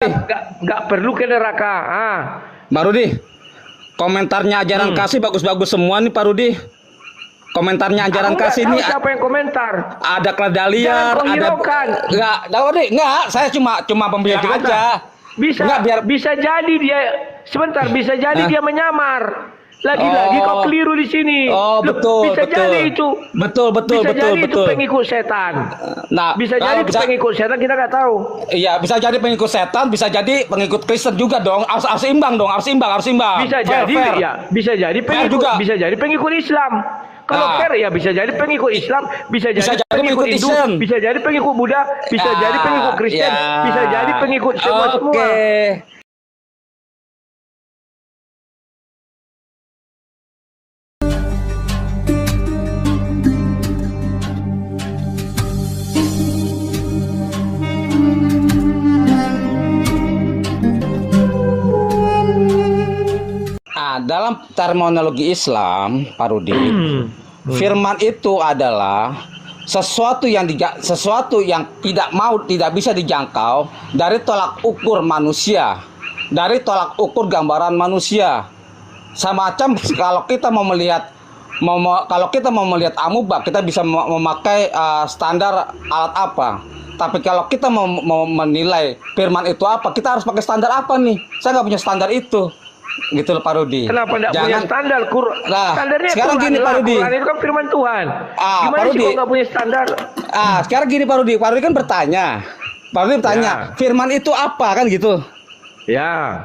nggak perlu ke neraka. Pak Rudi, komentarnya ajaran kasih bagus-bagus semua nih Pak Rudi. Komentarnya ajaran kasih ini siapa yang komentar? ada Kladaliar, ada enggak, saya cuma pembelajar aja. Bisa enggak, biar bisa jadi dia bisa jadi dia menyamar. Lagi-lagi kau keliru di sini. Oh, betul, bisa jadi itu. Betul. Bisa jadi itu pengikut setan. Nah, bisa jadi itu pengikut setan, kita nggak tahu. Iya, bisa jadi pengikut setan, bisa jadi pengikut Kristen juga dong. Harus imbang dong, harus imbang. Bisa jadi ya, bisa jadi pengikut juga. Bisa jadi pengikut Islam. Kalau fair ya bisa jadi pengikut Islam, bisa jadi pengikut Hindu, bisa jadi pengikut Buddha, bisa jadi pengikut Kristen, bisa jadi pengikut semua. Dalam terminologi Islam, Pak Rudi, firman itu adalah sesuatu yang tidak bisa dijangkau dari tolak ukur manusia, dari tolak ukur gambaran manusia. Semacam kalau kita mau melihat amuba, kita bisa memakai standar alat apa. Tapi kalau kita mau menilai firman itu apa, kita harus pakai standar apa nih? Saya nggak punya standar itu. Gitu loh Pak Rudi. Kenapa enggak punya standar? Standarnya sekarang Quran gini Pak Rudi. Quran itu kan firman Tuhan. Gimana Pak Rudi, sih kok nggak punya standar? Sekarang gini Pak Rudi. Pak Rudi kan bertanya. Pak Rudi bertanya, firman itu apa kan gitu? Ya.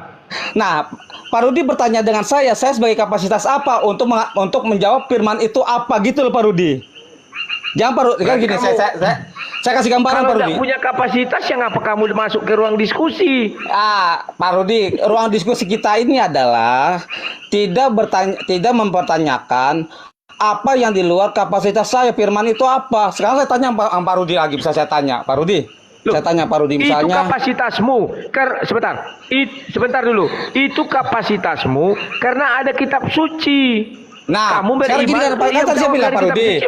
Nah, Pak Rudi bertanya dengan saya sebagai kapasitas apa untuk menjawab firman itu apa gitu loh Pak Rudi. Jangan Pak Rudi, kan gini, saya kasih gambaran Pak Rudi. Kalau tidak punya kapasitas, yang apa kamu masuk ke ruang diskusi? Pak Rudi, ruang diskusi kita ini adalah tidak mempertanyakan apa yang di luar kapasitas saya. Firman itu apa? Sekarang saya tanya Pak Rudi lagi, bisa saya tanya Pak Rudi. Saya tanya Pak Rudi misalnya. Itu kapasitasmu. Sebentar dulu. Itu kapasitasmu karena ada kitab suci. Nah, kamu beriman. Tadi saya bilang Pak Rudi.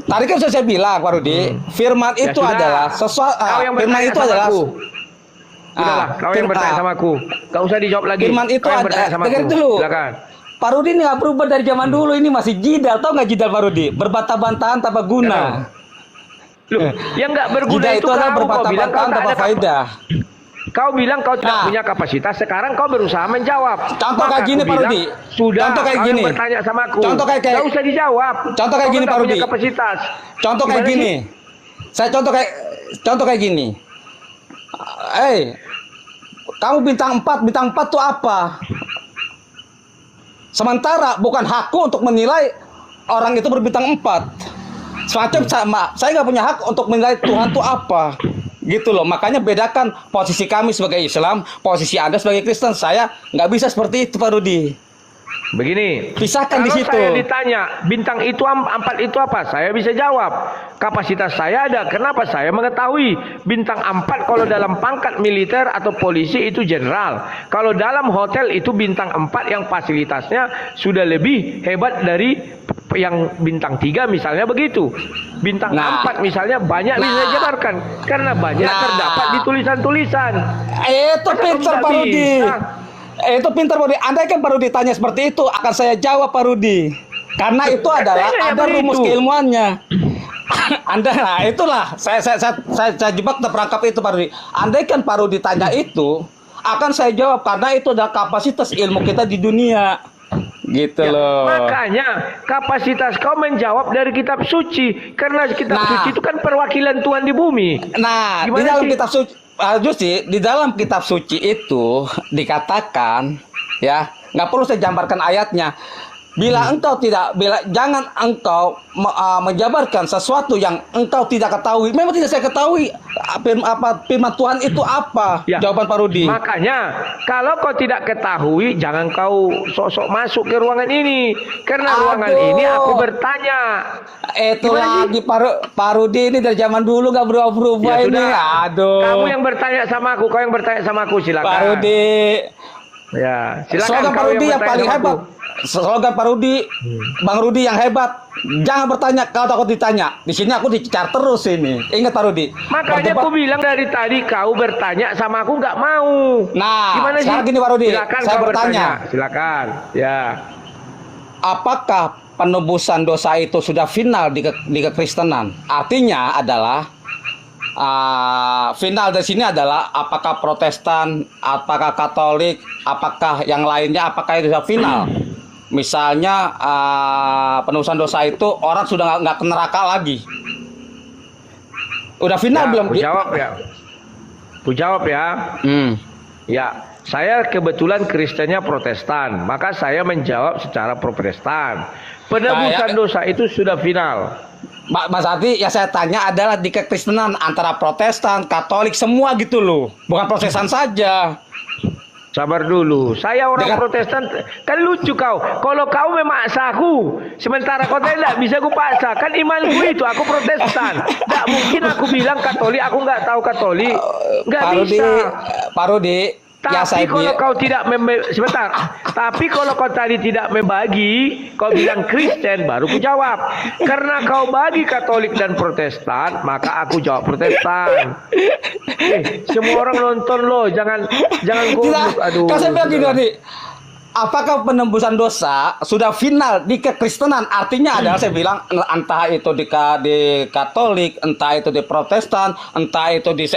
Tadi kan saya bilang Pak Rudi, firman itu adalah sesuatu. Firman itu adalah. Sudahlah, kau yang bertanya sama aku. Gak usah dijawab lagi. Firman itu dengar dulu. Silakan. Pak Rudi ini nggak berubah dari zaman dulu, ini masih jidal, tau nggak jidal Pak Rudi? Berbantah-bantahan tanpa guna. Loh, yang nggak berguna itu adalah berbantah-bantahan tanpa faedah. Kau bilang kau tidak punya kapasitas, sekarang kau berusaha menjawab. Contoh kayak gini Pak Rudi. Sudah, contoh kayak gini. Bertanya sama aku. Contoh kayak nggak usah dijawab. Contoh kayak gini Pak Rudi. Kapasitas. Contoh kayak gini. Saya contoh kayak gini. Kamu bintang 4 tuh apa? Sementara bukan hakku untuk menilai orang itu berbintang 4. Semacam saya nggak punya hak untuk menilai Tuhan itu apa. Gitu loh, makanya bedakan posisi kami sebagai Islam, posisi Anda sebagai Kristen. Saya nggak bisa seperti itu Pak Rudi. Begini, pisahkan di situ. Kalau saya ditanya bintang itu 4 itu apa, saya bisa jawab. Kapasitas saya ada. Kenapa saya mengetahui bintang 4 kalau dalam pangkat militer atau polisi itu jenderal. Kalau dalam hotel itu bintang 4 yang fasilitasnya sudah lebih hebat dari yang bintang 3 misalnya begitu. Bintang 4 misalnya banyak bisa dijabarkan karena banyak terdapat di tulisan-tulisan. Itu pintar Pak Rudi. Itu pintar Pak Rudi. Andai kan Pak Rudi tanya seperti itu, akan saya jawab Pak Rudi. Karena itu adalah ada rumus keilmuannya. Itulah saya jebak terperangkap itu Pak Rudi. Andai kan Pak Rudi tanya itu, akan saya jawab karena itu adalah kapasitas ilmu kita di dunia. Gitu loh. Makanya kapasitas kau menjawab dari kitab suci, karena kitab suci itu kan perwakilan Tuhan di bumi. Di dalam kitab suci, di dalam kitab suci itu dikatakan, ya, nggak perlu saya gambarkan ayatnya. Jangan engkau menjabarkan sesuatu yang engkau tidak ketahui. Memang tidak saya ketahui firman Tuhan itu apa. Jawaban Pak Rudi. Makanya kalau kau tidak ketahui, jangan kau sok-sok masuk ke ruangan ini. Karena ruangan ini aku bertanya. Itu lagi Pak Rudi ini dari zaman dulu nggak berubah-berubah ini. Kamu yang bertanya sama aku, silakan. Pak Rudi. Ya, silakan. Soalnya Pak Rudi yang paling hebat. slogan Pak Rudi, Bang Rudi yang hebat. Jangan bertanya kalau takut ditanya. Di sini aku dicar terus ini. Ingat Pak Rudi. Makanya aku bilang dari tadi kau bertanya sama aku nggak mau. Nah, gimana sih? sekarang gini Pak Rudi, Silakan saya kau bertanya. Silakan. Ya. Apakah penebusan dosa itu sudah final di kekristenan? Artinya adalah final dari sini adalah apakah Protestan, apakah Katolik, apakah yang lainnya, apakah itu sudah final? Misalnya penebusan dosa itu orang sudah nggak ke neraka lagi. Udah final Ya, belum? Ku jawab ya. Ku jawab ya. Ya, saya kebetulan Kristennya Protestan, maka saya menjawab secara Protestan. Penebusan dosa itu sudah final. Mas Arti, yang saya tanya adalah di kekristenan antara Protestan, Katolik, semua gitu loh. Bukan Protestan saja. Sabar dulu, saya orang Protestan. Kan lucu kau. Kalau kau memaksa aku, sementara kau tidak bisa aku paksa. Kan imanku itu, aku Protestan. Tidak mungkin aku bilang Katolik, aku nggak tahu Katolik. Nggak bisa. Pak Rudi, tapi kalau kau tidak sebentar. Tapi kalau kau tadi tidak membagi, kau bilang Kristen, baru ku jawab. Karena kau bagi Katolik dan Protestan, maka aku jawab Protestan. Semua orang nonton loh, jangan goblok. Aduh. Kau saya bilang gini tadi. Apakah penembusan dosa sudah final di kekristenan? Artinya adalah saya bilang entah itu di Katolik, entah itu di Protestan, entah itu di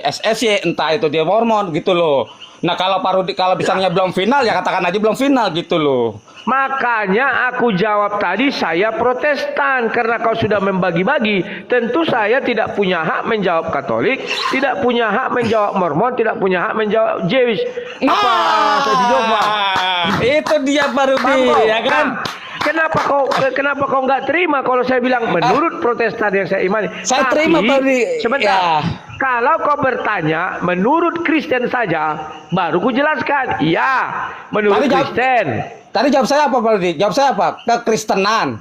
SSY, entah itu di Mormon gitu loh. Nah kalau Pak Rudi kalau misalnya belum final ya katakan aja belum final gitu loh. Makanya aku jawab tadi saya Protestan karena kau sudah membagi-bagi. Tentu saya tidak punya hak menjawab Katolik, tidak punya hak menjawab Mormon, tidak punya hak menjawab Jewish. Itu dia Pak Rudi, ya kan? Kenapa kau nggak terima kalau saya bilang menurut Protestan yang saya imani? Saya terima Pak Rudi. Sebentar. Ya. Kalau kau bertanya menurut Kristen saja, baru ku jelaskan. Iya, menurut Kristen. Tadi jawab saya apa Pak Rudi? Jawab saya apa? Kekristenan.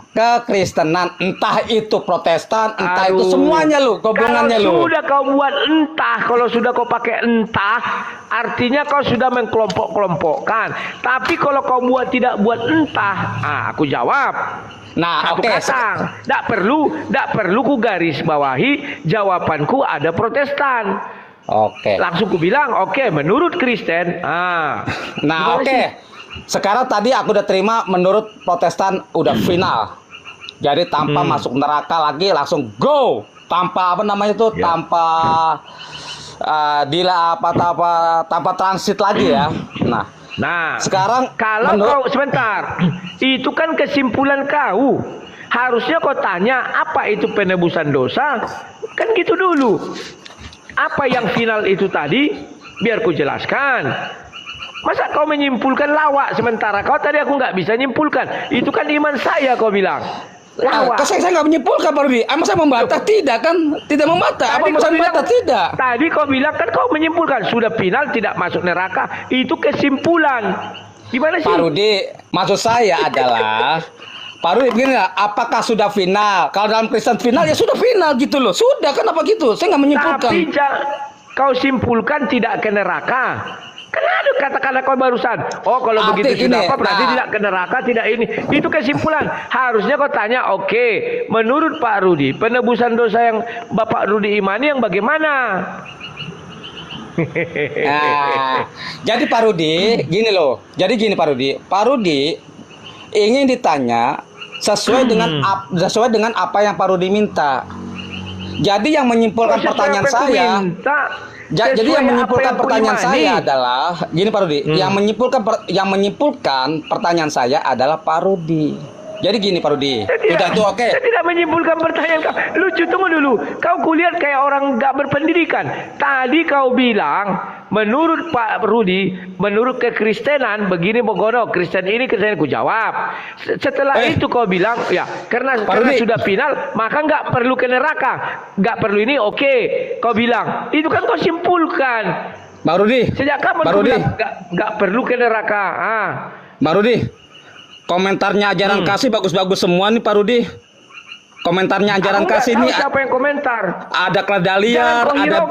Entah itu Protestan, entah itu semuanya lu, gabungannya lu. Kalau sudah kau buat entah, kalau sudah kau pakai entah, artinya kau sudah mengkelompok-kelompokkan. Tapi kalau kau tidak buat entah, aku jawab. Nah, oke. Tidak perlu ku garis bawahi jawabanku ada Protestan. Oke. Langsung ku bilang, oke, menurut Kristen. Nah, oke. Sekarang tadi aku udah terima menurut Protestan udah final. Jadi tanpa masuk neraka lagi langsung go. Tanpa apa namanya itu? Ya. Tanpa transit lagi ya. Nah, sekarang kalau kau sebentar, itu kan kesimpulan kau. Harusnya kau tanya apa itu penebusan dosa? Kan gitu dulu. Apa yang final itu tadi? Biar ku jelaskan. Masa kau menyimpulkan lawak sementara kau tadi aku nggak bisa nyimpulkan. Itu kan iman saya kau bilang. Lawak. Saya nggak menyimpulkan Pak Rudi. Masa membantah tidak kan? Tidak membantah. Apa masa membantah tidak? Tadi kau bilang kan kau menyimpulkan sudah final tidak masuk neraka. Itu kesimpulan. Gimana sih? Pak Rudi, maksud saya adalah Pak Rudi begini lah, apakah sudah final? Kalau dalam Kristen final ya sudah final gitu loh. Sudah kan apa gitu? Saya nggak menyimpulkan. Tapi kau simpulkan tidak ke neraka. Kenapa kata-kata kau barusan? Oh kalau begitu sudah apa berarti tidak ke neraka, tidak ini. Itu kesimpulan. Harusnya kau tanya, oke, menurut Pak Rudi, penebusan dosa yang Bapak Rudi imani yang bagaimana? Jadi Pak Rudi, gini loh. Jadi gini Pak Rudi. Pak Rudi ingin ditanya sesuai dengan apa yang Pak Rudi minta. Jadi yang menyimpulkan pertanyaan saya. Jadi yang menyimpulkan pertanyaan saya adalah gini Pak Rudi, yang menyimpulkan pertanyaan saya adalah Pak Rudi. Jadi gini Pak Rudi, sudah itu oke. Saya tidak menyimpulkan pertanyaan kau. Lucu, tunggu dulu. Kau kulihat kayak orang nggak berpendidikan. Tadi kau bilang menurut Pak Rudi, menurut kekristenan begini begono, Kristen ini Kristen ku jawab. Setelah itu kau bilang ya karena sudah final maka nggak perlu ke neraka, nggak perlu ini oke. Kau bilang itu kan kau simpulkan. Pak Rudi, sejak kapan kau bilang nggak perlu ke neraka? Pak Rudi, komentarnya ajaran kasih bagus-bagus semua nih Pak Rudi. Komentarnya ajaran kasih ini siapa yang komentar? Ada Kladaliar, ada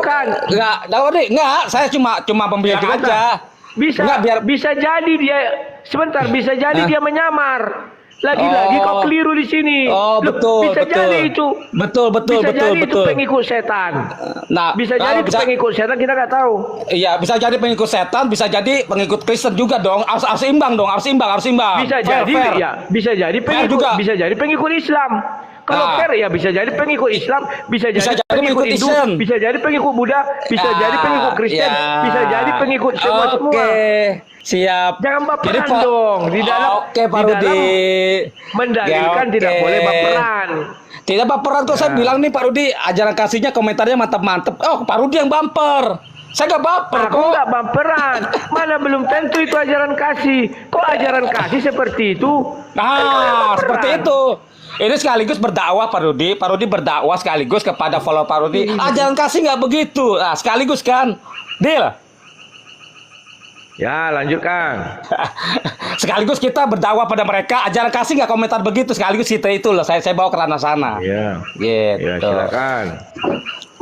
enggak, saya cuma pembeli aja. Bisa, Enggak, biar bisa jadi dia sebentar, bisa jadi dia menyamar. Lagi-lagi kau keliru di sini. Oh, Loh, betul, bisa betul. jadi itu. Bisa jadi itu pengikut setan. Nah, Bisa jadi itu pengikut setan, kita nggak tahu. Iya, bisa jadi pengikut setan, bisa jadi pengikut Kristen juga dong. Harus imbang dong, harus imbang. Bisa Fair, jadi fair. ya, bisa jadi pengikut juga. bisa jadi pengikut Islam. Kalau fair ya bisa jadi pengikut Islam, bisa jadi pengikut Hindu, Islam. bisa jadi pengikut Buddha, bisa jadi pengikut Kristen, bisa jadi pengikut semua. Siap. Jangan baperan dong di dalam. Oke, Pak Rudi. Mendalilkan tidak boleh baperan. Tidak baperan kok, saya bilang nih Pak Rudi, ajaran kasihnya komentarnya mantap-mantap. Oh, Pak Rudi yang bumper. Saya nggak baper Aku nggak baperan. Mana belum tentu itu ajaran kasih. Kok ajaran kasih seperti itu? Nah, seperti itu. Ini sekaligus berdakwah Pak Rudi. Pak Rudi berdakwah sekaligus kepada follow Pak Rudi. Ajaran kasih nggak begitu. Nah, sekaligus kan. Deal. Ya, lanjutkan. Sekaligus kita berdakwah pada mereka. Ajaran kasih nggak komentar begitu. Sekaligus kita itu loh. Saya bawa ke ranah sana. Iya. Gitu. Ya, silakan.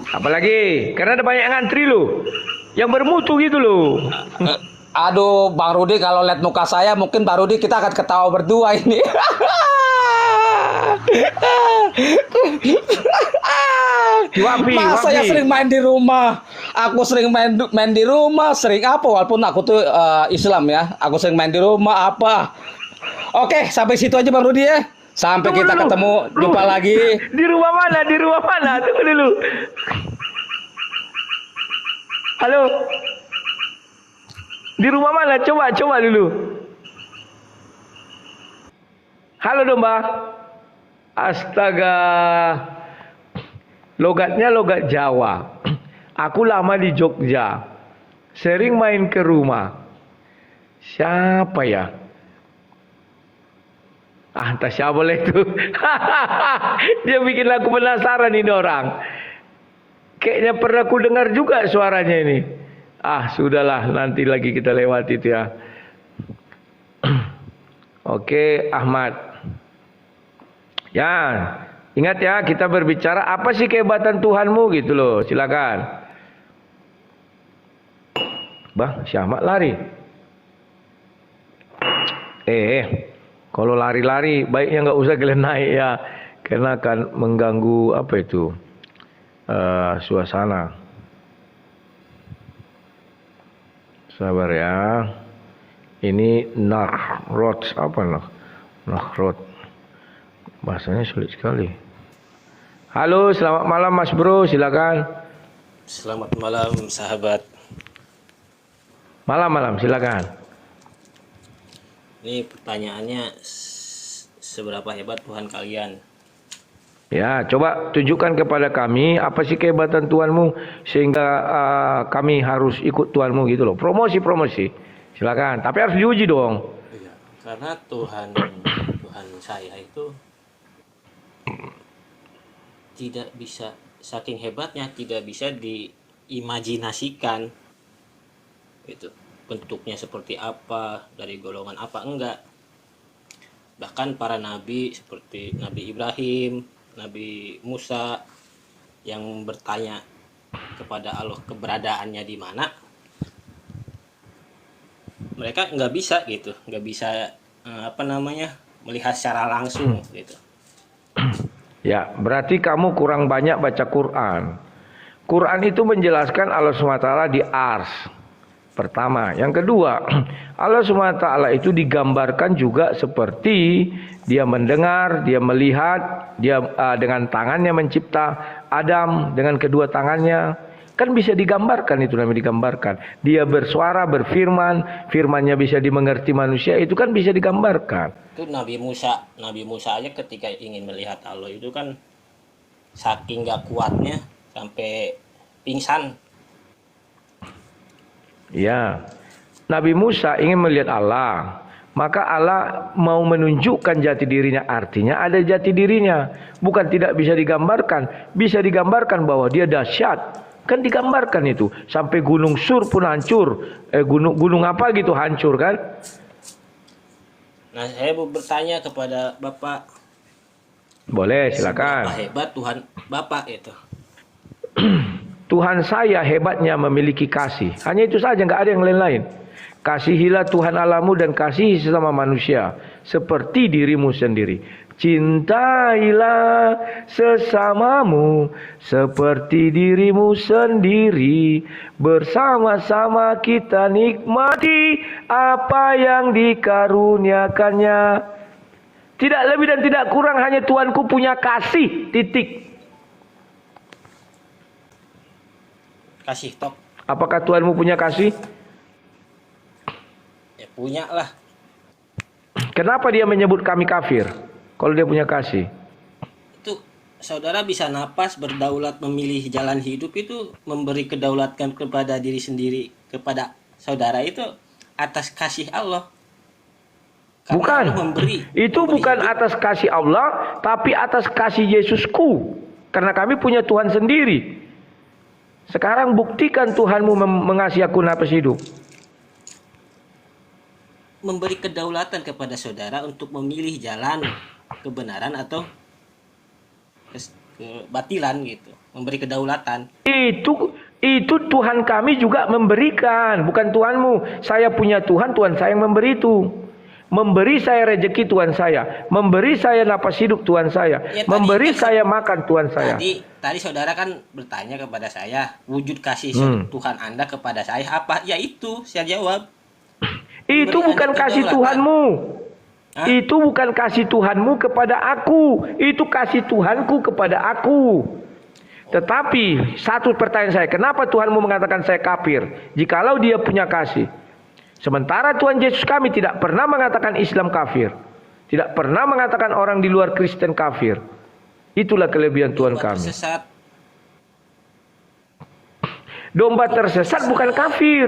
Apalagi karena ada banyak ngantri loh. Yang bermutu gitu loh. Aduh, Bang Rudi kalau lihat muka saya mungkin Bang Rudi kita akan ketawa berdua ini. Masa ya sering main di rumah. Aku sering main di rumah, sering apa walaupun aku tuh Islam ya. Aku sering main di rumah apa. Oke, sampai situ aja Bang Rudi ya. Sampai kita ketemu, jumpa lagi. Di rumah mana? Di rumah mana? Tunggu dulu. Halo. Di rumah mana? Coba dulu. Halo domba. Astaga. Logatnya logat Jawa. Aku lama di Jogja. Sering main ke rumah. Siapa ya? Entah siapa boleh itu. Dia bikin aku penasaran ini orang. Kayaknya pernah aku dengar juga suaranya ini. Sudahlah, nanti lagi kita lewati itu ya. Oke, Ahmad. Ya, ingat ya, kita berbicara apa sih kehebatan Tuhanmu gitu loh. Silakan. Si Ahmad lari. Kalau lari-lari baiknya nggak usah kalian naik ya, karena akan mengganggu suasana. Sabar ya. Ini Nahrod Nahrod. Bahasanya sulit sekali. Halo, selamat malam Mas Bro, silakan. Selamat malam sahabat. Malam, silakan. Ini pertanyaannya, seberapa hebat Tuhan kalian? Ya, coba tunjukkan kepada kami apa sih kehebatan Tuhanmu sehingga kami harus ikut Tuhanmu gitu loh. Promosi. Silakan, tapi harus diuji dong. Iya, karena Tuhan saya itu tidak bisa, saking hebatnya tidak bisa diimajinasikan. Gitu. Bentuknya seperti apa, dari golongan apa, enggak. Bahkan para nabi seperti Nabi Ibrahim, Nabi Musa yang bertanya kepada Allah keberadaannya di mana, mereka nggak bisa gitu, nggak bisa melihat secara langsung gitu. Ya, berarti kamu kurang banyak baca Quran. Quran itu menjelaskan Allah SWT di Ars. Pertama, yang kedua, Allah SWT itu digambarkan juga seperti dia mendengar, dia melihat, dia dengan tangannya mencipta Adam dengan kedua tangannya. Kan bisa digambarkan, itu namanya digambarkan. Dia bersuara, berfirman, firmannya bisa dimengerti manusia, itu kan bisa digambarkan. Itu Nabi Musa aja ketika ingin melihat Allah itu kan saking gak kuatnya sampai pingsan. Ya, Nabi Musa ingin melihat Allah, maka Allah mau menunjukkan jati dirinya, artinya ada jati dirinya, bukan tidak bisa digambarkan bahwa dia dahsyat, kan digambarkan itu, sampai gunung Sur pun hancur, gunung apa gitu hancur kan? Nah, saya mau bertanya kepada Bapak. Boleh, silakan. Seberapa hebat Tuhan Bapak itu? Tuhan saya hebatnya memiliki kasih. Hanya itu saja, nggak ada yang lain-lain. Kasihilah Tuhan Allahmu dan kasihi sesama manusia seperti dirimu sendiri. Cintailah sesamamu seperti dirimu sendiri. Bersama-sama kita nikmati apa yang dikaruniakannya. Tidak lebih dan tidak kurang, hanya Tuhanku punya kasih. Titik. Kasih tok. Apakah Tuhanmu punya kasih? Ya punya lah. Kenapa dia menyebut kami kafir kalau dia punya kasih? Itu saudara bisa napas, berdaulat, memilih jalan hidup, itu memberi kedaulatan kepada diri sendiri, kepada saudara, itu atas kasih Allah. Karena Bukan. Allah memberi. Itu memberi bukan hidup. atas kasih Allah, tapi atas kasih Yesusku. Karena kami punya Tuhan sendiri. Sekarang buktikan Tuhanmu mengasihi aku nafas hidup. Memberi kedaulatan kepada saudara untuk memilih jalan kebenaran atau kebatilan gitu. Memberi kedaulatan. Itu Tuhan kami juga memberikan, bukan Tuhanmu. Saya punya Tuhan, Tuhan saya yang memberi itu. Memberi saya rezeki Tuhan saya, memberi saya napas hidup Tuhan saya, Ya, memberi saya makan Tuhan saya. Tadi saudara kan bertanya kepada saya, wujud kasih Tuhan Anda kepada saya apa? Ya itu, saya jawab. Itu Memberi bukan Anda kasih kedaulatan. Tuhanmu. Hah? Itu bukan kasih Tuhanmu kepada aku. Itu kasih Tuhanku kepada aku. Tetapi satu pertanyaan saya, kenapa Tuhanmu mengatakan saya kafir? Jikalau dia punya kasih. Sementara Tuhan Yesus kami tidak pernah mengatakan Islam kafir. Tidak pernah mengatakan orang di luar Kristen kafir. Itulah kelebihan Tuhan kami. Tersesat. Domba tersesat bukan kafir.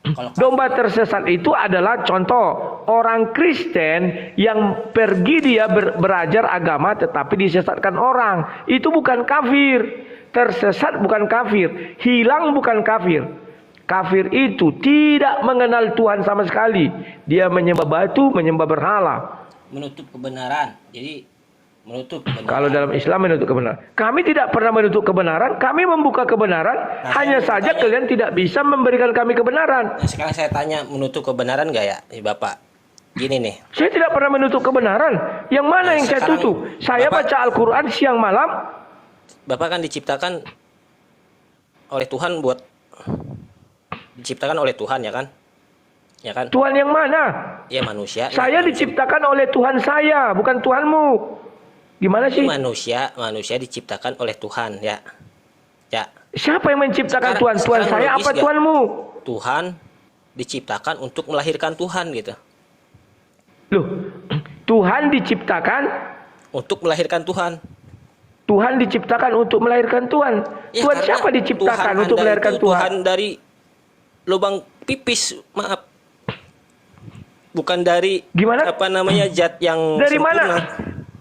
Kalau Domba tersesat itu adalah contoh orang Kristen yang pergi dia berajar agama tetapi disesatkan orang. Itu bukan kafir. Tersesat bukan kafir. Hilang bukan kafir. Kafir itu tidak mengenal Tuhan sama sekali. Dia menyembah batu, menyembah berhala. menutup kebenaran. Jadi menutup kebenaran. Kalau dalam Islam menutup kebenaran. Kami tidak pernah menutup kebenaran. Kami membuka kebenaran. Nah, hanya saya saja bertanya. kalian tidak bisa memberikan kami kebenaran. Nah, sekarang saya tanya, menutup kebenaran nggak ya, Bapak? Gini nih. Saya tidak pernah menutup kebenaran. Yang mana Nah, yang saya sekarang tutup? Saya Bapak- baca Al-Quran siang malam. Bapak kan diciptakan oleh Tuhan diciptakan oleh Tuhan, ya kan? Ya kan? Tuhan yang mana? Ya manusia. Saya diciptakan oleh Tuhan saya, bukan Tuhanmu. Gimana sih? Manusia diciptakan oleh Tuhan, ya. Ya. Siapa yang menciptakan Tuhan? Tuhan sekarang saya logis apa nggak? Tuhanmu? Tuhan diciptakan untuk melahirkan Tuhan gitu. Loh, Tuhan diciptakan, Untuk melahirkan Tuhan. Tuhan diciptakan untuk melahirkan Tuhan. Ya, Tuhan karena siapa diciptakan Tuhan untuk Anda melahirkan itu Tuhan? Tuhan dari lubang pipis, maaf. Bukan dari Gimana? apa namanya zat yang Dari sempurna. mana?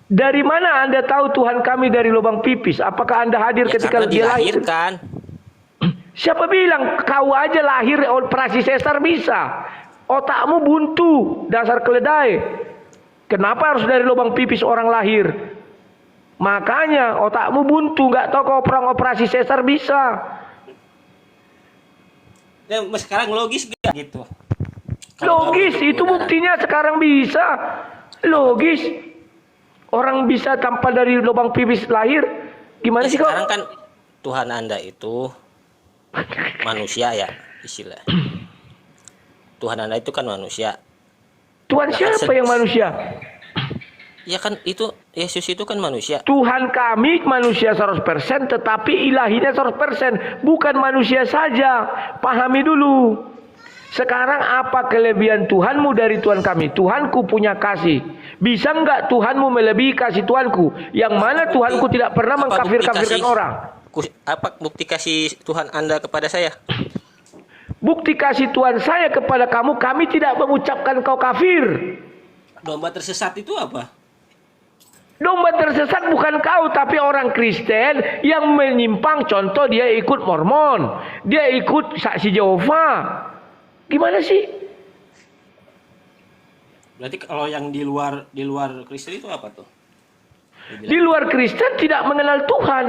Dari mana Anda tahu Tuhan kami dari lubang pipis? Apakah Anda hadir Ya, ketika karena dia lahir? dilahirkan. Siapa bilang kau aja lahir operasi sesar bisa? Otakmu buntu, dasar keledai. Kenapa harus dari lubang pipis orang lahir? Makanya otakmu buntu, nggak tahu kau perang operasi sesar bisa. Ya, sekarang logis gak gitu? Kalau Logis, nggak itu kebenaran. buktinya sekarang bisa. Logis. Orang bisa tanpa dari lubang pipis lahir. Gimana Ya, sih kok? sekarang kan Tuhan Anda itu manusia ya, istilah. Tuhan Anda itu kan manusia. Tuhan siapa yang manusia? Ya kan itu Yesus itu kan manusia. Tuhan kami manusia 100%, tetapi ilahinya 100%. Bukan manusia saja. Pahami dulu. Sekarang apa kelebihan Tuhanmu dari Tuhan kami? Tuhanku punya kasih. Bisa enggak Tuhanmu melebihi kasih Tuhanku? Yang mana Tuhanku tidak pernah Apa bukti mengkafir-kafirkan kasih- orang. Apa bukti kasih Tuhan Anda kepada saya? Bukti kasih Tuhan saya kepada kamu, kami tidak mengucapkan kau kafir. Domba tersesat itu apa? Domba tersesat bukan kau, tapi orang Kristen yang menyimpang. Contoh, dia ikut Mormon, dia ikut Saksi Yehova. Gimana sih? Berarti kalau yang di luar Kristen itu apa tuh? Di luar Kristen tidak mengenal Tuhan,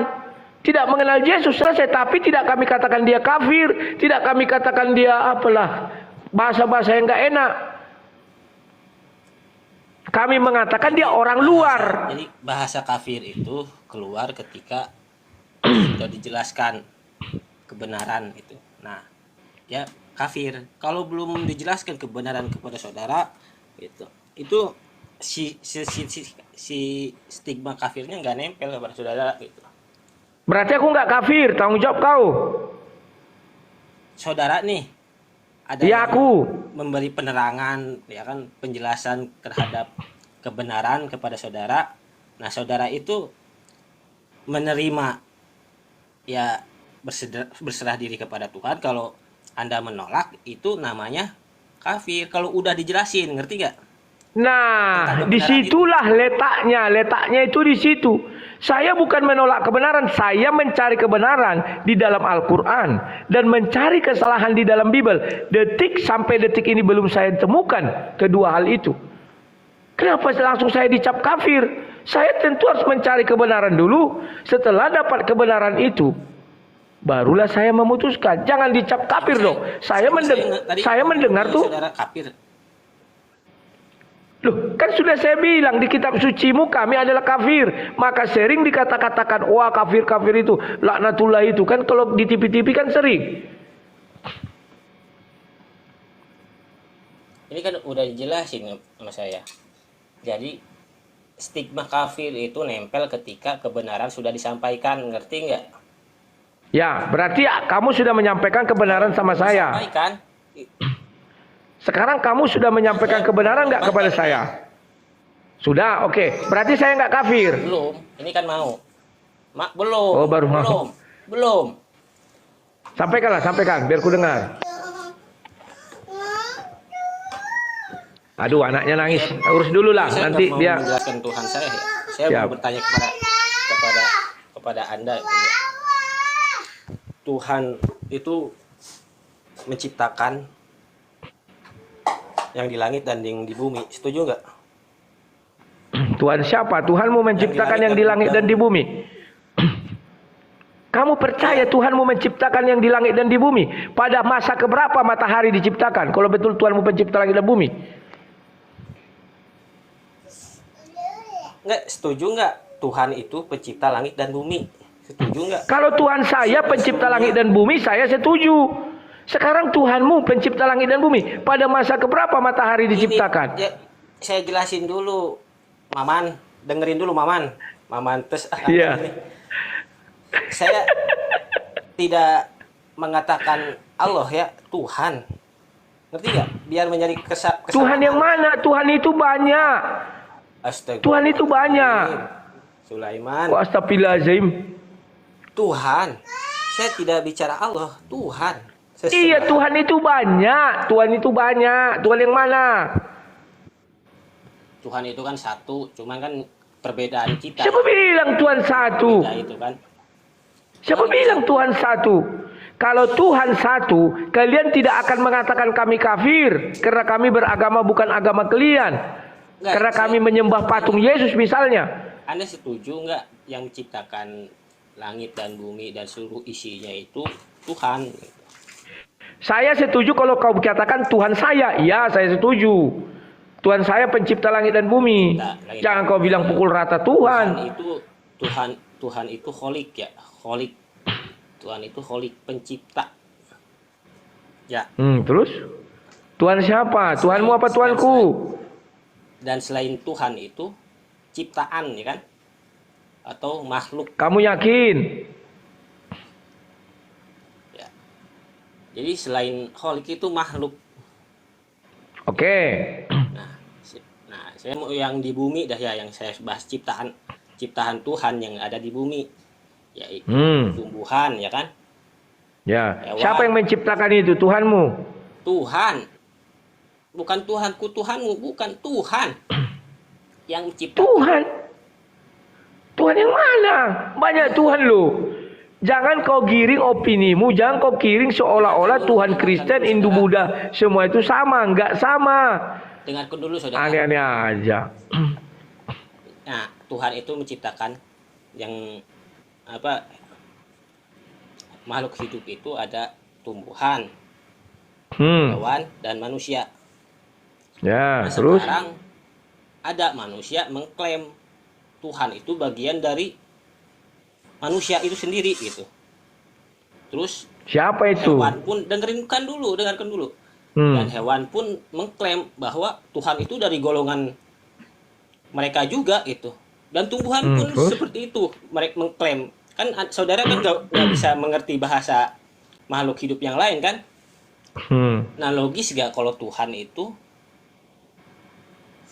tidak mengenal Yesus, selesai. Tapi tidak kami katakan dia kafir, tidak kami katakan dia apalah bahasa-bahasa yang nggak enak. Kami mengatakan dia orang luar. Jadi bahasa kafir itu keluar ketika sudah dijelaskan kebenaran itu. Nah, ya kafir. Kalau belum dijelaskan kebenaran kepada saudara, itu si stigma kafirnya nggak nempel kepada saudara gitu. Berarti aku nggak kafir, tanggung jawab kau. Saudara nih ada Ya yang aku. memberi penerangan, ya kan, penjelasan terhadap kebenaran kepada saudara. Nah, saudara itu menerima, ya berserah diri kepada Tuhan. Kalau Anda menolak, itu namanya kafir. Kalau udah dijelasin, ngerti gak? Nah, disitulah letaknya. Letaknya itu di situ. Saya bukan menolak kebenaran. Saya mencari kebenaran di dalam Al-Quran. Dan mencari kesalahan di dalam Bible. Detik sampai detik ini belum saya temukan kedua hal itu. Kenapa langsung saya dicap kafir? Saya tentu harus mencari kebenaran dulu. Setelah dapat kebenaran itu, barulah saya memutuskan. Jangan dicap kafir dong. Saya mendengar tuh. Saudara kafir. Loh, kan sudah saya bilang di kitab sucimu kami adalah kafir. Maka sering dikatakan, wah kafir-kafir itu, laknatullah itu. Kan kalau di TV-TV kan sering. Ini kan udah dijelasin sama saya. Jadi stigma kafir itu nempel ketika kebenaran sudah disampaikan, ngerti nggak? Ya, berarti kamu sudah menyampaikan kebenaran sama saya. Sampaikan. Sekarang kamu sudah menyampaikan kebenaran nggak kepada saya? Sudah, oke. Berarti saya nggak kafir. Belum. Ini kan mau. Belum. Oh, baru mau. Belum. Sampaikan, biar ku dengar. Aduh, anaknya nangis. Urus dulu lah, Saya nanti mau dia. menjelaskan Tuhan saya. Saya Siap. mau bertanya kepada Anda. Tuhan itu menciptakan yang di langit dan yang di bumi. Setuju nggak? Tuhan siapa? Tuhanmu menciptakan yang di langit dan di bumi. Kamu percaya Tuhanmu menciptakan yang di langit dan di bumi? Pada masa keberapa matahari diciptakan? Kalau betul Tuhanmu pencipta langit dan bumi. Nggak, setuju nggak? Tuhan itu pencipta langit dan bumi. Setuju nggak? Kalau Tuhan saya pencipta langit dan bumi, saya setuju. Sekarang Tuhanmu pencipta langit dan bumi. Pada masa keberapa matahari diciptakan? Ini, saya jelasin dulu, Maman. Dengerin dulu, Maman. Maman terus. Iya. Saya tidak mengatakan Allah ya, Tuhan. Ngerti nggak? Biar menjadi kesamaan. Tuhan yang mana? Tuhan itu banyak. Astagfirullah. Tuhan itu banyak. Sulaiman. Kok astagfirullahaladzim? Tuhan. Saya tidak bicara Allah, Tuhan. Iya, Tuhan itu banyak. Tuhan itu banyak. Tuhan yang mana? Tuhan itu kan satu, cuman kan perbedaan kita. Siapa bilang Tuhan satu? Beda itu kan. Siapa bilang Tuhan satu? Kalau Tuhan satu, kalian tidak akan mengatakan kami kafir. Karena kami beragama bukan agama kalian. Karena kami menyembah patung Yesus misalnya. Anda setuju nggak yang menciptakan langit dan bumi dan seluruh isinya itu Tuhan? Saya setuju kalau kau katakan Tuhan saya. Iya, saya setuju. Tuhan saya pencipta langit dan bumi. Jangan kau bilang pukul rata Tuhan. Tuhan itu kholik ya, kholik. Tuhan itu kholik, pencipta. Ya. Terus? Tuhan siapa? Tuhanmu apa Tuhanku? Dan selain Tuhan itu ciptaan, ya kan? Atau makhluk. Kamu yakin? Ya. Jadi selain kholik itu makhluk. Oke. Nah, saya mau yang di bumi dah ya, yang saya bahas ciptaan Tuhan yang ada di bumi, yaitu tumbuhan, ya kan? Ya. Hewan. Siapa yang menciptakan itu? Tuhanmu. Tuhan. Bukan Tuhanku, Tuhanmu, bukan Tuhan. Yang menciptakan. Tuhan. Tuhan yang mana? Banyak Tuhan loh. Jangan kau giring opinimu, jangan kau giring seolah-olah Tuhan Kristen, Hindu, Buddha semua itu sama, enggak sama. Dengarkan dulu saudara. Aneh-aneh aja. Nah, Tuhan itu menciptakan yang makhluk hidup itu ada tumbuhan, hewan dan manusia. Ya, Nah, terus? sekarang ada manusia mengklaim Tuhan itu bagian dari manusia itu sendiri gitu. Terus Siapa itu? hewan pun dengarkan dulu. Dan hewan pun mengklaim bahwa Tuhan itu dari golongan mereka juga itu. Dan tumbuhan pun Terus? seperti itu. Mereka mengklaim. Kan saudara kan nggak bisa mengerti bahasa makhluk hidup yang lain kan? Nah, logis gak kalau Tuhan itu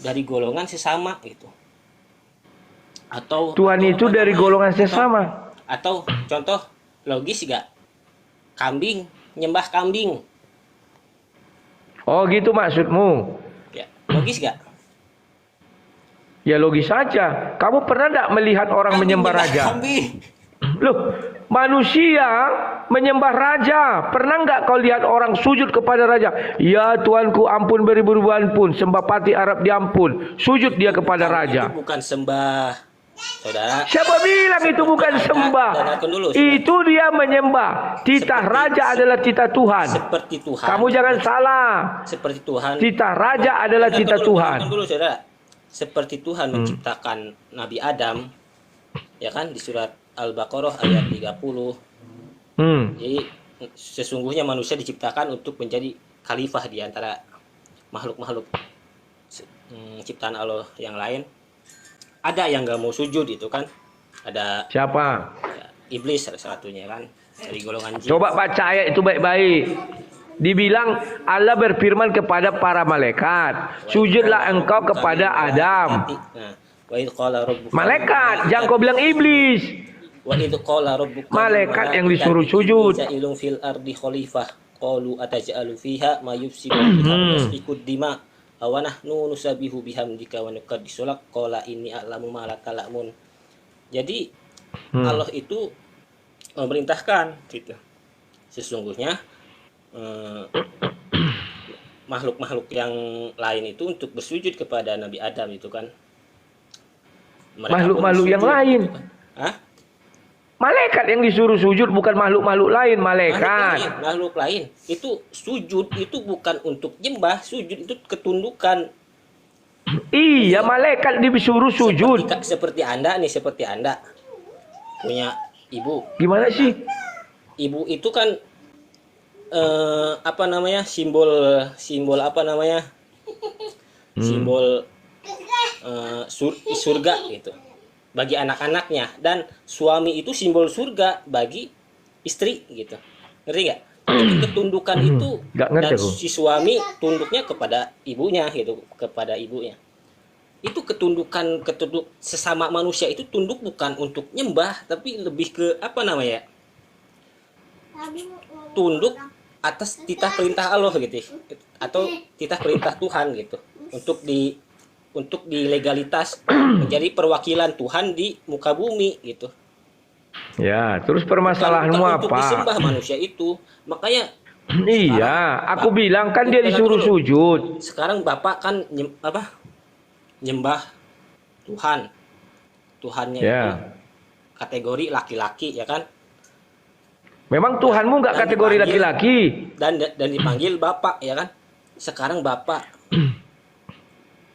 dari golongan sesama gitu? Tuhan itu dari golongan sesama. Atau contoh logis gak? Kambing, nyembah kambing. Oh gitu maksudmu? Ya, logis gak? Ya logis saja. Kamu pernah tidak melihat orang menyembah raja? Kambing. Loh, manusia menyembah raja. Pernah nggak kau lihat orang sujud kepada raja? Ya Tuanku, ampun beribu-ribu ampun, sembah pati Arab diampun. Sujud dia kepada raja. Itu bukan sembah, saudara. Siapa bilang itu bukan sembah? Dengarkan dulu, Itu dia menyembah. Titah raja adalah titah Tuhan. Seperti Tuhan. Kamu jangan salah. Seperti Tuhan. Titah raja adalah titah Tuhan. Dengarkan dulu, saudara. Seperti Tuhan menciptakan Nabi Adam, ya kan, di surat Al-Baqarah ayat 30. Jadi sesungguhnya manusia diciptakan untuk menjadi khalifah di antara makhluk-makhluk ciptaan Allah yang lain. Ada yang gak mau sujud itu kan? Ada Siapa? ya, iblis salah satunya kan, dari golongan jin. Coba baca ayat itu baik-baik. Dibilang Allah berfirman kepada para malaikat, sujudlah engkau kepada Adam. Nah, wa idh qala rabbuka Malaikat, jangan kau bilang iblis. wa idh qala rabbuka Malaikat yang disuruh sujud. ja'ilun fil ardi khalifah qalu ataj'alu fiha ma yufsidu fiha wa yasfiku dima wa nahnu nusabihu bihamdika wa nuqaddisu lak qala inni a'lamu ma la ta'lamun. Jadi Allah itu memerintahkan gitu. Sesungguhnya makhluk-makhluk yang lain itu untuk bersujud kepada Nabi Adam itu kan. Makhluk-makhluk yang lain. Hah? Malaikat yang disuruh sujud, bukan makhluk-makhluk lain, malaikat. Makhluk lain. Itu sujud itu bukan untuk nyembah, sujud itu ketundukan. Iya, malaikat disuruh sujud. Seperti Anda punya ibu. Gimana sih? Ibu itu kan apa namanya? Simbol apa namanya? Simbol surga gitu bagi anak-anaknya, dan suami itu simbol surga bagi istri gitu. Ngerti nggak? Itu ketundukan itu, dan si suami tunduknya kepada ibunya gitu, kepada ibunya. Itu ketunduk sesama manusia itu tunduk bukan untuk nyembah, tapi lebih ke apa namanya? Tunduk atas titah perintah Allah gitu, atau titah perintah Tuhan gitu, untuk di legalitas menjadi perwakilan Tuhan di muka bumi gitu. Ya, terus permasalahanmu bukan apa? Untuk disembah manusia itu, makanya. Iya, aku bilang kan dia disuruh sujud. Sekarang Bapak kan nyembah Tuhan, Tuhannya itu kategori laki-laki ya kan? Memang Tuhanmu nggak kategori laki-laki. Dan dipanggil Bapak ya kan? Sekarang Bapak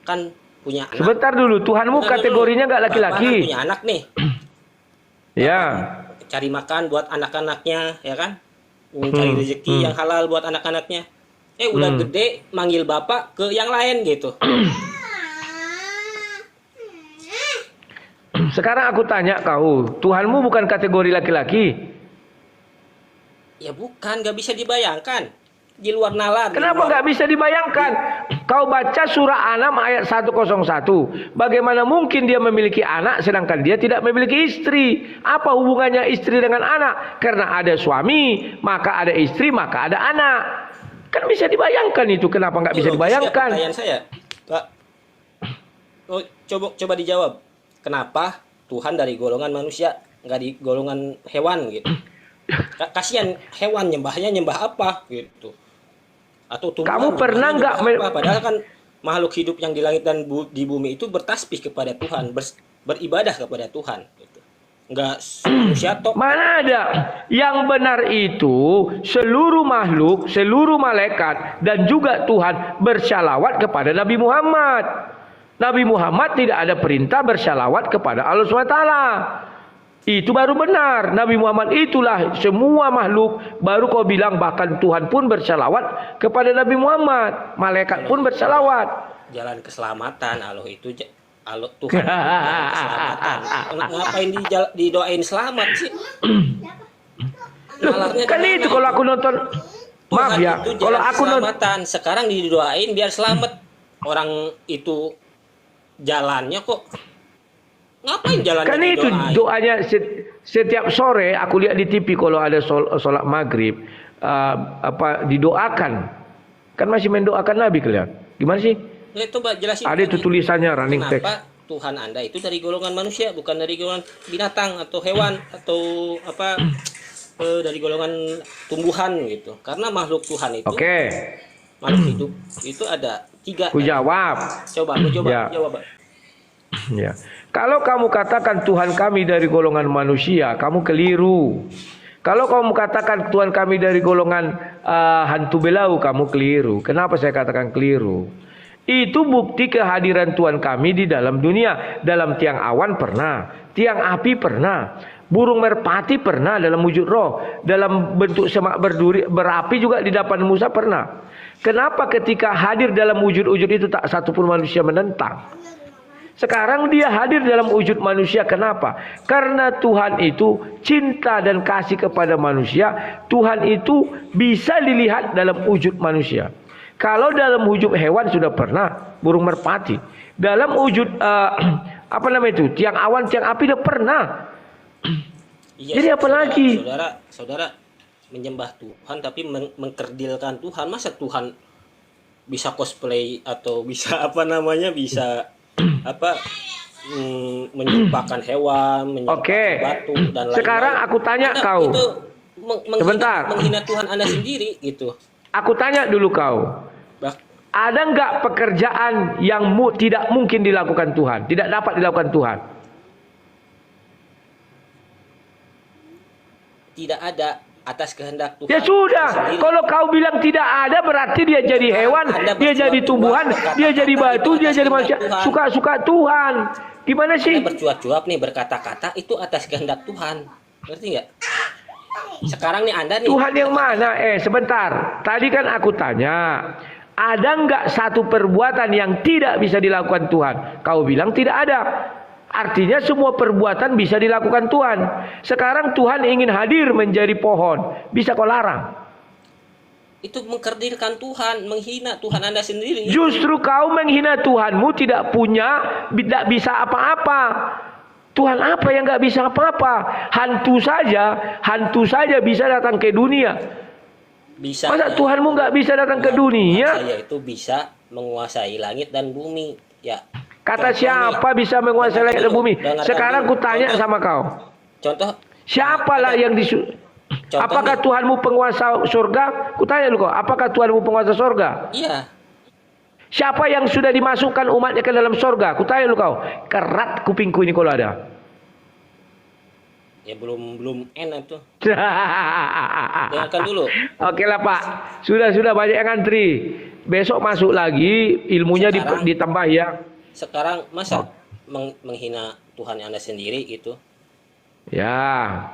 kan punya anak. Sebentar dulu, Tuhanmu kategorinya nggak laki-laki. Bapak kan punya anak nih. Ya. Cari makan buat anak-anaknya ya kan? Cari rezeki yang halal buat anak-anaknya. Udah gede manggil Bapak ke yang lain gitu. Sekarang aku tanya kau, Tuhanmu bukan kategori laki-laki? Ya bukan, gak bisa dibayangkan. Di luar nalar. Kenapa nggak bisa dibayangkan? Kau baca surah An-Am ayat 101. Bagaimana mungkin dia memiliki anak sedangkan dia tidak memiliki istri? Apa hubungannya istri dengan anak? Karena ada suami, maka ada istri, maka ada anak. Kan bisa dibayangkan itu. Kenapa nggak bisa dibayangkan? Pertanyaan saya, Pak. Oh, coba dijawab. Kenapa Tuhan dari golongan manusia, nggak di golongan hewan gitu? Kasihan hewan, nyembah apa gitu? Atau tumbuhan, kamu pernah nggak padahal kan makhluk hidup yang di langit dan di bumi itu bertasbih kepada Tuhan, beribadah kepada Tuhan gitu. Enggak manusia tok. Mana ada? Yang benar itu seluruh makhluk, seluruh malaikat dan juga Tuhan bersyalawat kepada Nabi Muhammad. Nabi Muhammad tidak ada perintah bersyalawat kepada Allah SWT. Itu baru benar. Nabi Muhammad itulah semua makhluk. Baru kau bilang bahkan Tuhan pun bersyalawat kepada Nabi Muhammad. Malaikat pun bersyalawat. Jalan keselamatan Allah itu Allah Tuhan itu jalan keselamatan. Ngapain didoain selamat sih? Kan itu kalau aku nonton. Maaf ya, kalau aku nonton sekarang didoain biar selamat. Orang itu jalannya kok ngapain jalannya kan itu doanya setiap sore aku lihat di TV kalau ada sholat maghrib didoakan kan masih mendoakan Nabi kalian gimana sih? Ya, coba jelasin. Ada itu tulisannya running text. Kenapa Tuhan Anda itu dari golongan manusia bukan dari golongan binatang atau hewan atau apa dari golongan tumbuhan gitu? Karena makhluk Tuhan itu. Makhluk hidup itu ada 3. Ku jawab. Coba ya. jawab. Ya. Kalau kamu katakan Tuhan kami dari golongan manusia, kamu keliru. Kalau kamu katakan Tuhan kami dari golongan hantu belau, kamu keliru. Kenapa saya katakan keliru? Itu bukti kehadiran Tuhan kami di dalam dunia. Dalam tiang awan pernah, tiang api pernah, burung merpati pernah dalam wujud roh, dalam bentuk semak berduri berapi juga di depan Musa pernah. Kenapa ketika hadir dalam wujud-wujud itu tak satu pun manusia menentang? Sekarang dia hadir dalam wujud manusia. Kenapa? Karena Tuhan itu cinta dan kasih kepada manusia. Tuhan itu bisa dilihat dalam wujud manusia. Kalau dalam wujud hewan sudah pernah, burung merpati. Dalam wujud apa namanya itu? Tiang awan, tiang api sudah pernah. Iya, jadi apa lagi? Saudara menyembah Tuhan tapi mengkerdilkan Tuhan. Masa Tuhan bisa cosplay atau bisa apa namanya? Bisa menyerupakan hewan, menyerupakan batu dan lain-lain. Sekarang aku tanya kau. Itu sebentar. Menghina Tuhan Anda sendiri gitu. Aku tanya dulu kau. Ada nggak pekerjaan yang tidak mungkin dilakukan Tuhan, tidak dapat dilakukan Tuhan? Tidak ada atas kehendak Tuhan. Ya sudah, kalau kau bilang tidak ada berarti dia jadi hewan, dia jadi tumbuhan, dia jadi batu, dia jadi manusia. Suka-suka Tuhan. Gimana sih? Anda bercuap-cuap nih berkata-kata itu atas kehendak Tuhan. Ngerti nggak? Sekarang nih Anda nih. Tuhan yang mana? Sebentar. Tadi kan aku tanya, ada nggak satu perbuatan yang tidak bisa dilakukan Tuhan? Kau bilang tidak ada. Artinya semua perbuatan bisa dilakukan Tuhan. Sekarang Tuhan ingin hadir menjadi pohon. Bisa kau larang? Itu mengkerdilkan Tuhan, menghina Tuhan Anda sendiri. Justru kau menghina Tuhanmu, tidak bisa apa-apa. Tuhan apa yang nggak bisa apa-apa? Hantu saja bisa datang ke dunia. Bisa. Masa Tuhanmu nggak bisa datang ke dunia? Saya itu bisa menguasai langit dan bumi. Ya. Kata siapa bisa menguasai langit dan bumi? Sekarang ku tanya sama kau. Contoh. Siapalah yang apakah Tuhanmu penguasa surga? Ku tanya dulu kau. Apakah Tuhanmu penguasa surga? Iya. Siapa yang sudah dimasukkan umatnya ke dalam surga? Ku tanya dulu kau. Kerat kupingku ini kalau ada. Ya belum enak tuh. Dengarkan dulu. Oke lah Pak. Sudah banyak yang ngantri. Besok masuk lagi, ilmunya ditambah ya. Sekarang masa menghina Tuhan Anda sendiri gitu? Ya,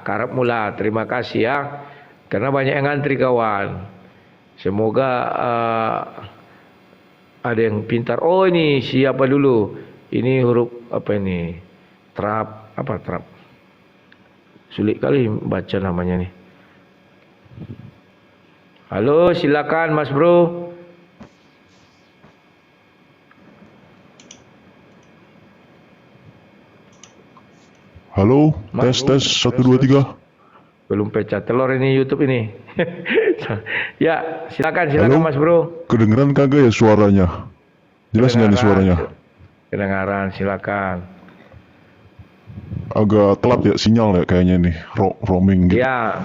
karep mula. Terima kasih ya. Karena banyak yang ngantri kawan. Semoga ada yang pintar. Oh ini siapa dulu? Ini huruf apa ini? Trap. Sulit kali baca namanya nih. Halo, silakan Mas Bro. Halo, tes 1 2 3. Belum pecah telur ini YouTube ini. Ya, silakan Halo? Mas Bro. Kedengeran kagak ya suaranya? Jelas nggak nih suaranya? Kedengaran, silakan. Agak telat ya sinyal ya kayaknya nih, roaming gitu. Iya,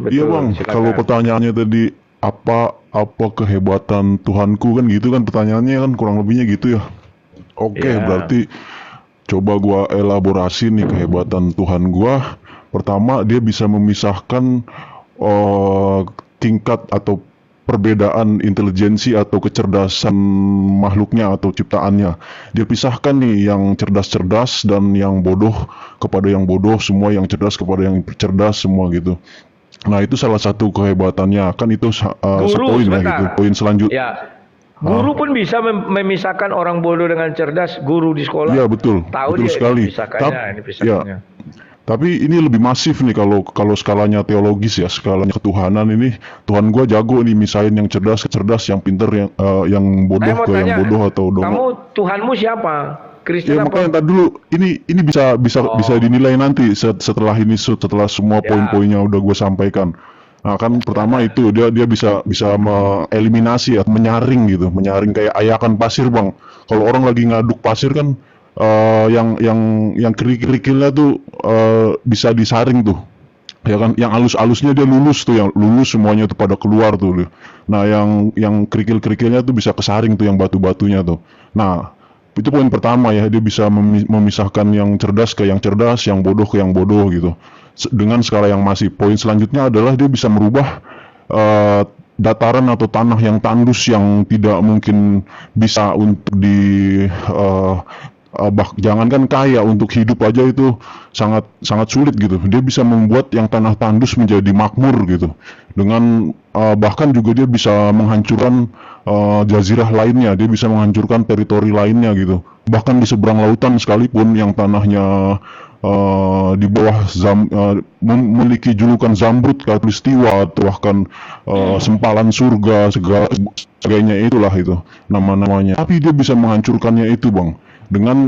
betul. Iya Bang, silakan. kalau pertanyaannya tadi apa kehebatan Tuhanku kan gitu kan pertanyaannya kan kurang lebihnya gitu ya. Oke, Ya. berarti Coba gua elaborasi nih kehebatan Tuhan gua. Pertama, dia bisa memisahkan tingkat atau perbedaan intelijensi atau kecerdasan makhluknya atau ciptaannya. Dia pisahkan nih yang cerdas-cerdas dan yang bodoh kepada yang bodoh, semua yang cerdas kepada yang cerdas, semua gitu. Nah, itu salah satu kehebatannya. Kan itu sepoin lah gitu. Poin selanjutnya. Ya. Guru pun bisa memisahkan orang bodoh dengan cerdas, guru di sekolah. Iya, betul. Tahu betul dia sekali. ini pisahkannya. Tapi ini lebih masif nih kalau skalanya teologis ya, skalanya ketuhanan ini. Tuhan gua jago nih misahin yang cerdas ke cerdas, yang pinter yang bodoh ke yang bodoh atau dongo. Kamu Tuhanmu siapa? Kristen Ya apa? makanya tadi dulu ini bisa dinilai nanti setelah semua poin-poinnya udah gue sampaikan. Nah kan pertama itu dia bisa mengeliminasi atau menyaring gitu, menyaring kayak ayakan pasir bang. Kalau orang lagi ngaduk pasir kan yang kerikil-kerikilnya tuh bisa disaring tuh. Ya kan, yang halus-halusnya dia lulus tuh, yang lulus semuanya tuh pada keluar tuh. Nah yang kerikil-kerikilnya tuh bisa kesaring tuh, yang batu-batunya tuh. Nah itu poin pertama ya, dia bisa memisahkan yang cerdas ke yang cerdas, yang bodoh ke yang bodoh gitu. Dengan skala yang masih. Poin selanjutnya adalah dia bisa merubah dataran atau tanah yang tandus yang tidak mungkin bisa untuk jangankan kaya, untuk hidup aja itu sangat sulit gitu. Dia bisa membuat yang tanah tandus menjadi makmur gitu. Dengan bahkan juga dia bisa menghancurkan jazirah lainnya, dia bisa menghancurkan teritori lainnya gitu. Bahkan di seberang lautan sekalipun yang tanahnya di bawah memiliki julukan Zamrud, Katulistiwa, atau bahkan sempalan surga, segala sebagainya, itulah itu nama-namanya. Tapi dia bisa menghancurkannya itu bang, dengan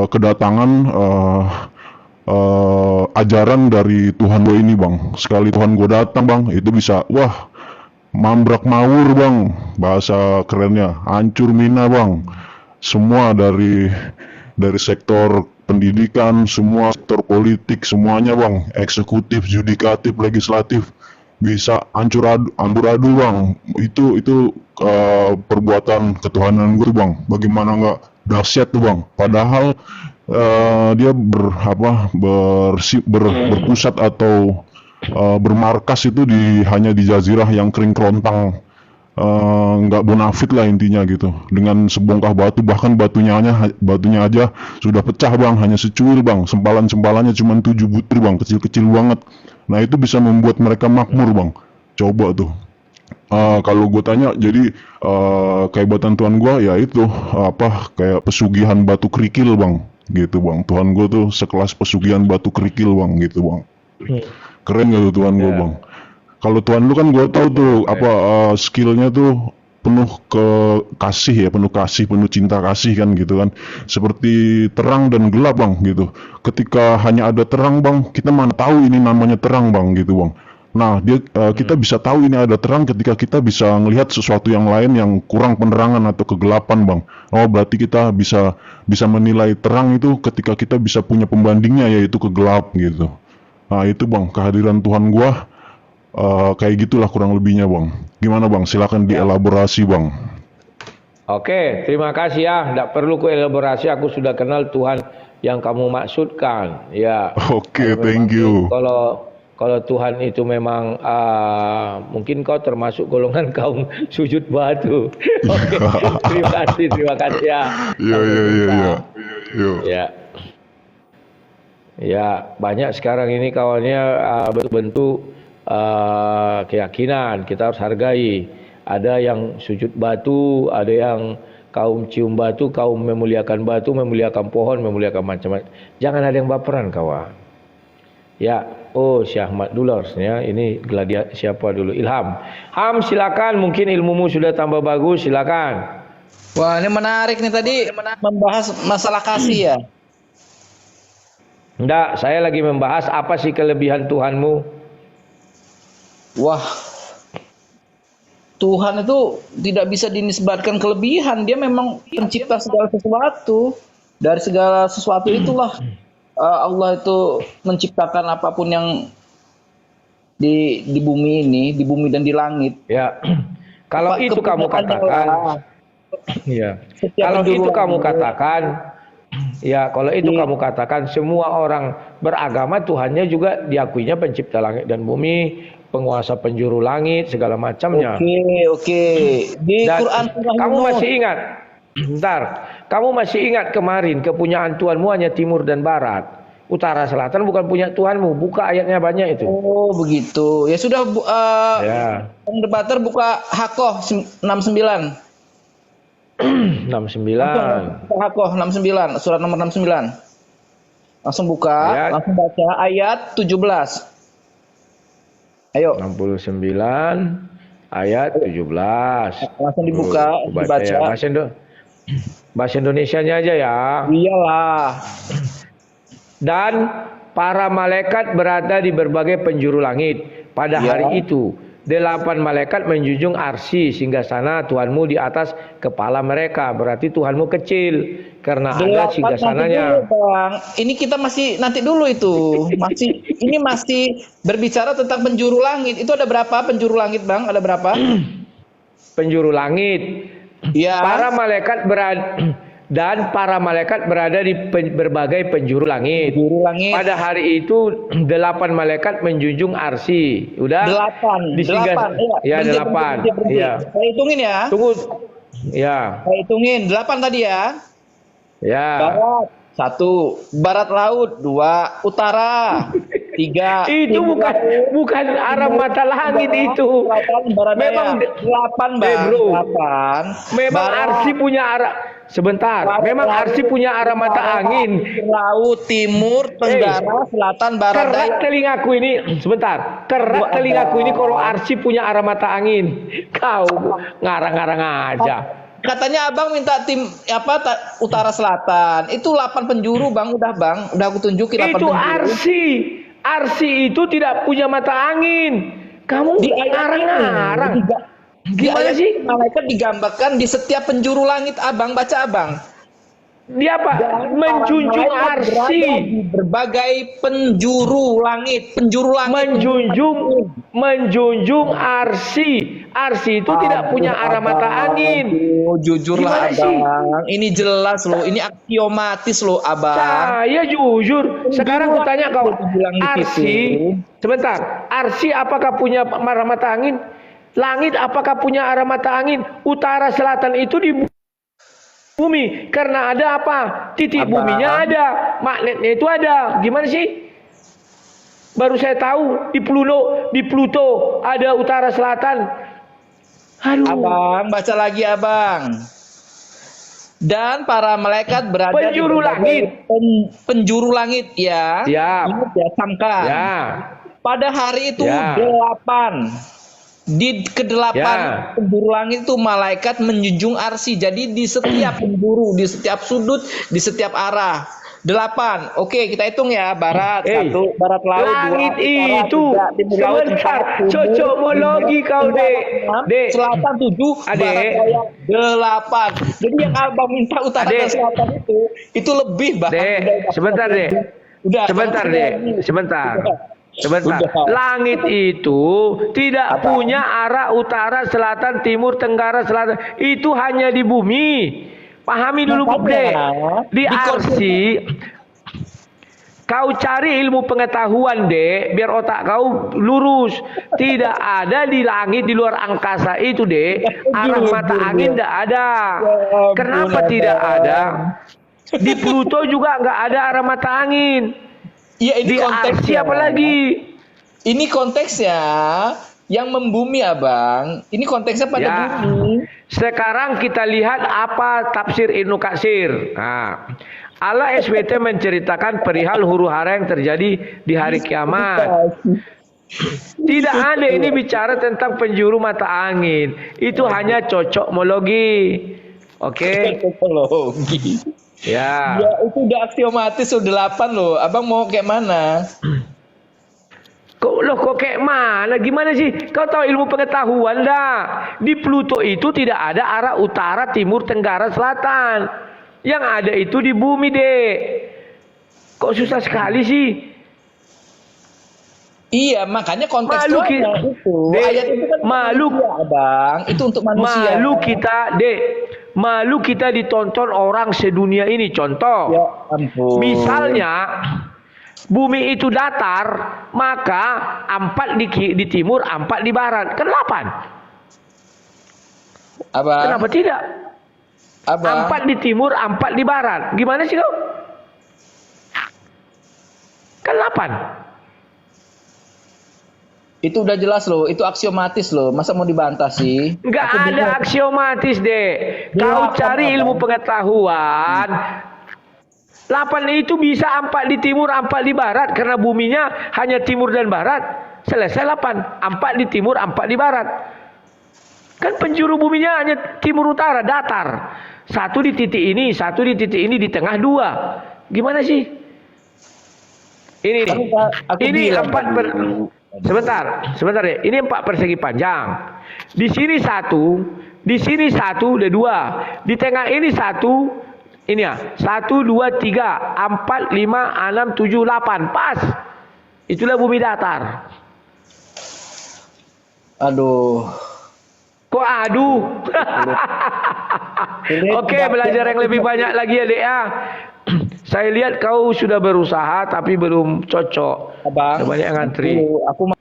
kedatangan ajaran dari Tuhan gue ini bang. Sekali Tuhan gue datang bang, itu bisa mambrak mawur bang, bahasa kerennya, hancur mina bang. Semua dari sektor pendidikan, semua sektor politik, semuanya bang, eksekutif, yudikatif, legislatif, bisa amburadul bang. Itu perbuatan ketuhanan gue bang. Bagaimana nggak dahsyat tuh bang. Padahal dia berpusat atau bermarkas itu hanya di jazirah yang kering kerontang, nggak bonafit lah intinya gitu, dengan sebongkah batu. Bahkan batunya aja sudah pecah bang, hanya secuil bang, sempalannya cuma 7 butir bang, kecil-kecil banget. Nah itu bisa membuat mereka makmur bang. Coba tuh. Kalau gue tanya, jadi kehebatan Tuhan gue ya itu kayak pesugihan batu kerikil bang, gitu bang. Tuhan gue tuh sekelas pesugihan batu kerikil bang, gitu bang. Keren gak tuh Tuhan gue bang? Kalau Tuhan lu kan gue tahu tuh skillnya tuh penuh kasih ya, penuh cinta kasih kan gitu kan. Seperti terang dan gelap bang gitu. Ketika hanya ada terang bang, kita mana tahu ini namanya terang bang gitu bang. Nah kita bisa tahu ini ada terang ketika kita bisa melihat sesuatu yang lain yang kurang penerangan atau kegelapan bang. Oh berarti kita bisa menilai terang itu ketika kita bisa punya pembandingnya, yaitu kegelap gitu. Nah itu bang, kehadiran Tuhan gua kayak gitulah kurang lebihnya bang. Gimana bang? Silakan dielaborasi bang. Oke, terima kasih ya. Tidak perlu ku elaborasi, aku sudah kenal Tuhan yang kamu maksudkan. Ya. Oke, thank you. Kalau Tuhan itu memang mungkin kau termasuk golongan kaum sujud batu. Oke, terima kasih ya. Iya. Ya, banyak sekarang ini kawannya bentuk keyakinan, kita harus hargai. Ada yang sujud batu, ada yang kaum cium batu, kaum memuliakan batu, memuliakan pohon, memuliakan macam-macam. Jangan ada yang baperan kawan. Ya, Syekh Ahmad dulu harusnya. Ini gladiator siapa dulu? Ilham. Ham, silakan, mungkin ilmumu sudah tambah bagus, silakan. Wah, ini menarik nih, tadi membahas masalah kasih ya. Enggak, saya lagi membahas apa sih kelebihan Tuhanmu. Wah, Tuhan itu tidak bisa dinisbatkan kelebihan. Dia memang pencipta segala sesuatu. Dari segala sesuatu itulah Allah itu menciptakan apapun yang di bumi ini, di bumi dan di langit. Ya, kalau itu kamu katakan, ya, kalau itu kamu katakan, Ya, kalau itu Iya. kamu katakan semua orang beragama Tuhannya juga diakuinya pencipta langit dan bumi, penguasa penjuru langit, segala macamnya. Oke. Di Dan Quran surah kamu Yunus. masih ingat, bentar, kamu masih ingat kemarin kepunyaan Tuhanmu hanya timur dan barat. Utara selatan bukan punya Tuhanmu. Buka ayatnya banyak itu. Oh, begitu. Ya sudah, Ya, debater buka Hakoh 69. 69. Buka Hakoh 69, surat nomor 69. Langsung buka, Ayat. langsung baca ayat 17. Ayo, 69 ayat 17. langsung dibuka, Baca dibaca. ya. Bahasa Indonesianya aja ya. Iyalah. Dan para malaikat berada di berbagai penjuru langit. Pada Ya. hari itu, 8 malaikat menjunjung arsy singgahsana Tuhanmu di atas kepala mereka. Berarti Tuhanmu kecil karena ada singgasananya. Nanti dulu, Bang. Ini kita masih nanti dulu itu. Ini masih berbicara tentang penjuru langit. Itu ada berapa penjuru langit, Bang? Ada berapa? Penjuru langit. Ya. Para malaikat berada di berbagai penjuru langit. Penjuru langit. Pada hari itu 8 malaikat menjunjung arsy. Udah? 8. Disinggah. 8. Ya, Berhenti, 8. berhenti. Ya. Saya hitungin ya. Tunggu. Ya. Saya hitungin. 8 tadi ya. Ya. Barat 1, barat laut 2, utara 3. Itu bukan arah mata langit itu. Memang 8, Bang. bro. 8. Memang arsy punya arah. Sebentar. Memang arsy punya arah mata angin. Laut, timur, tenggara, selatan, barat, Kerak daya. telingaku ini, sebentar. Kerak telingaku ini kalau arsy punya arah mata angin. Kau ngarang-ngarang aja. Katanya Abang minta tim utara selatan. Itu 8 penjuru, Bang. Udah, Bang. Udah aku tunjukin 8 Itu penjuru. arsy. Arsy itu tidak punya mata angin. Kamu Di ayat ngarang-ngarang. ini, di Gimana ayat sih? malaikat digambarkan di setiap penjuru langit, Abang. Baca, Abang. Dia apa? Menjunjung Malaikat berada arsy. di berbagai penjuru langit. Penjuru langit. Menjunjung arsy. Arsy itu tidak punya arah mata angin. Oh, jujurlah, Gimana sih? Abang. Ini jelas loh. Ini aksiomatis loh, Abang. Saya jujur. Sekarang aku tanya kau, arsy. Sebentar. Arsy apakah punya arah mata angin? Langit apakah punya arah mata angin? Utara selatan itu di bumi. Karena ada apa? Titik Abang. buminya ada. Magnetnya itu ada. Gimana sih? Baru saya tahu di Pluto ada utara selatan. Aduh. Abang, baca lagi, Abang. Dan para malaikat berada Penjuru di berbagai langit. Penjuru langit, ya. Siap. Ingat ya, camkan. Ya. Pada hari itu Ya. 8. Di ke-8 Ya. penjuru langit itu malaikat menjunjung arsy. Jadi di setiap penjuru, di setiap sudut, di setiap arah. 8. Oke, kita hitung ya. Barat 1, barat laut 2, Langit utara itu 3, timur laut 4, sebentar, timur, cocokmologi kau, Dek. Dek. selatan 7, Adek. barat daya 8. Jadi yang Abang minta utara Adek. dan selatan itu lebih, Bang. Dek, sebentar, Dek. Udah, Sebentar, udah. Dek. Sebentar. Sebentar. Udah. Langit itu tidak punya arah utara, selatan, timur, tenggara, selatan. Itu hanya di bumi. Pahami dulu, Makanya, Dek. Di di arsy, kau cari ilmu pengetahuan, Dek, biar otak kau lurus. Tidak ada di langit di luar angkasa itu, Dek. Arah mata angin tidak ada. ampun, Kenapa Abang. tidak ada? Di Pluto juga nggak ada arah mata angin. Iya, ini Di arsy apa lagi? Ini konteksnya yang membumi, Abang. Ini konteksnya pada Ya. bumi. Sekarang kita lihat apa tafsir Ibnu Katsir. Nah, Allah SWT menceritakan perihal huru hara yang terjadi di hari kiamat. Tidak ada ini bicara tentang penjuru mata angin. Itu hanya cocokmologi. Oke? Teknologi. Ya. Ya, itu udah aksiomatis, udah 8 loh. Abang mau kayak mana? Kok kayak mana? Gimana sih? Kau tahu ilmu pengetahuan dah. Di Pluto itu tidak ada arah utara, timur, tenggara, selatan. Yang ada itu di bumi, Dek. Kok susah sekali sih? Iya, makanya Malu kontekstualnya itu. Dek, Ayat itu kan malu. manusia, Abang. Itu untuk manusia. Malu kita, Dek. malu kita ditonton orang sedunia ini. Contoh, Ya ampun. misalnya bumi itu datar, maka 4 di timur, 4 di barat, kan 8. Abang. Kenapa tidak? Abang. 4 di timur, 4 di barat. Gimana sih kau? Kan 8. Itu udah jelas loh, itu aksiomatis loh. Masa mau dibantah sih? Nggak Aku ada bingung. aksiomatis deh. Kau Delapan, cari Abang. ilmu pengetahuan. 8 itu bisa 4 di timur, 4 di barat. Karena buminya hanya timur dan barat. Selesai 8. 4 di timur, 4 di barat. Kan penjuru buminya hanya timur utara, datar. Satu di titik ini, satu di titik ini, di tengah 2. Gimana sih? Ini nih. Aku Ini bilang 4 sebentar deh. Ini 4 persegi panjang. Di sini 1, di sini 1, ada 2. Di tengah ini 1, ini ya. 1, 2, 3, 4, 5, 6, 7, 8. Pas. Itulah bumi datar. Aduh. Kok aduh? Oke, belajar yang lebih banyak lagi ya, Dek ya. Saya lihat kau sudah berusaha tapi belum cocok. Abang. Banyak yang ngantri. Aku